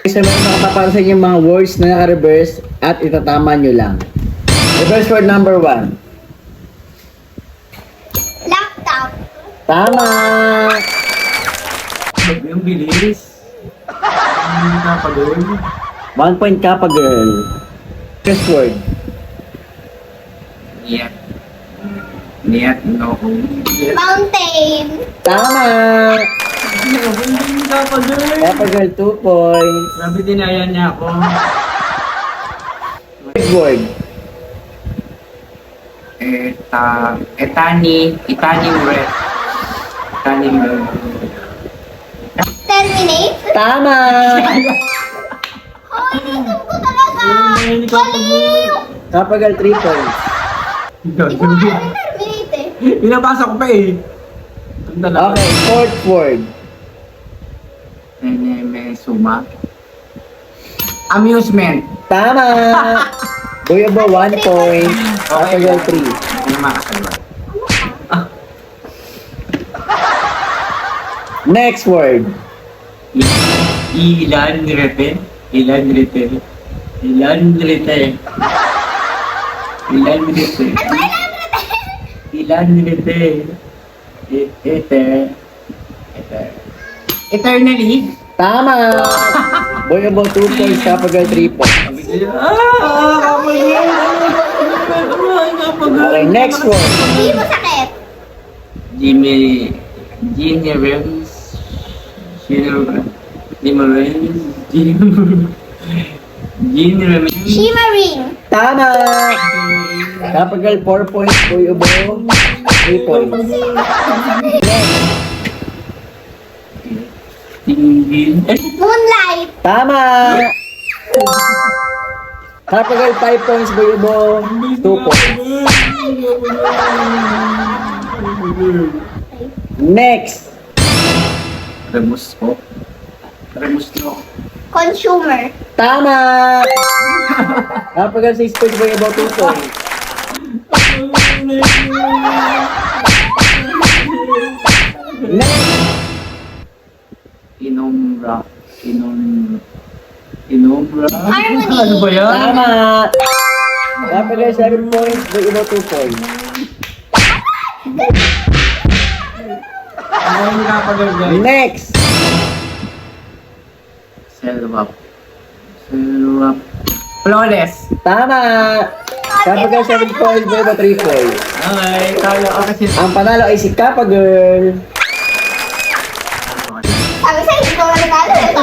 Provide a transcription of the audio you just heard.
So, meron nakapapara sa inyo yung mga words na naka-reverse at itatama nyo lang. Reverse word number 1. Laptop. Tama! Yung bilis. Hindi ka pa girl. 1 point ka pa, girl. First word. Niyat, no. Mountain. Tama! Hindi ka pa girl. Kaya pa, girl, 2 points. Sabi dinaya niya ako. First word. Itanim red. Terminate. Tama! Oh, inisip ko talaga. Hindi ka pa girl. Kaya pa, girl, 3 points. Hindi ko alam yung terminate eh. Binabasa ko pa eh. Ang dalawa. Okay, fourth word. Suma. Amusement. Tama! Kuya Bo, 1 point. Kaya pa, girl, 3. Ano makasagot? Next word. Ilan rete. Ilan rete. Ilan rete. Ilan rete. Ilan rete. Eternally. Tama! Kuya Bo, 2 points. Kaya pa, girl, 3 points. Okay, next word. Hindi mo sakit. Jimmy Rems. Jimmy Rems. Shimmering. Tama! Kaya pa, girl, 4 points. Kuya Bo, 3 points. Tingin. Moonlight. Tama! Kaya pa, girl, 5 points. Kuya Bo, 2 points. Next. Remus ko. Remus no. Consumer. Tama! Kaya pa, girl, 6 points. Kuya Bo, 2 points. Next. Inomra. Harmony. Ano ba yan? Tama! Kaya pa, girl, 7 points. Kuya Bo, 2 points. Ano nga pa guys? Next. Selwap. Flawless. Tama! Kaya pa, girl, 7 points. Kuya Bo, 3 points. Okay, kala ko kasi Ang panalo ay si Kappa Girl. Sabi sa'yo, hindi ko mananalo eh.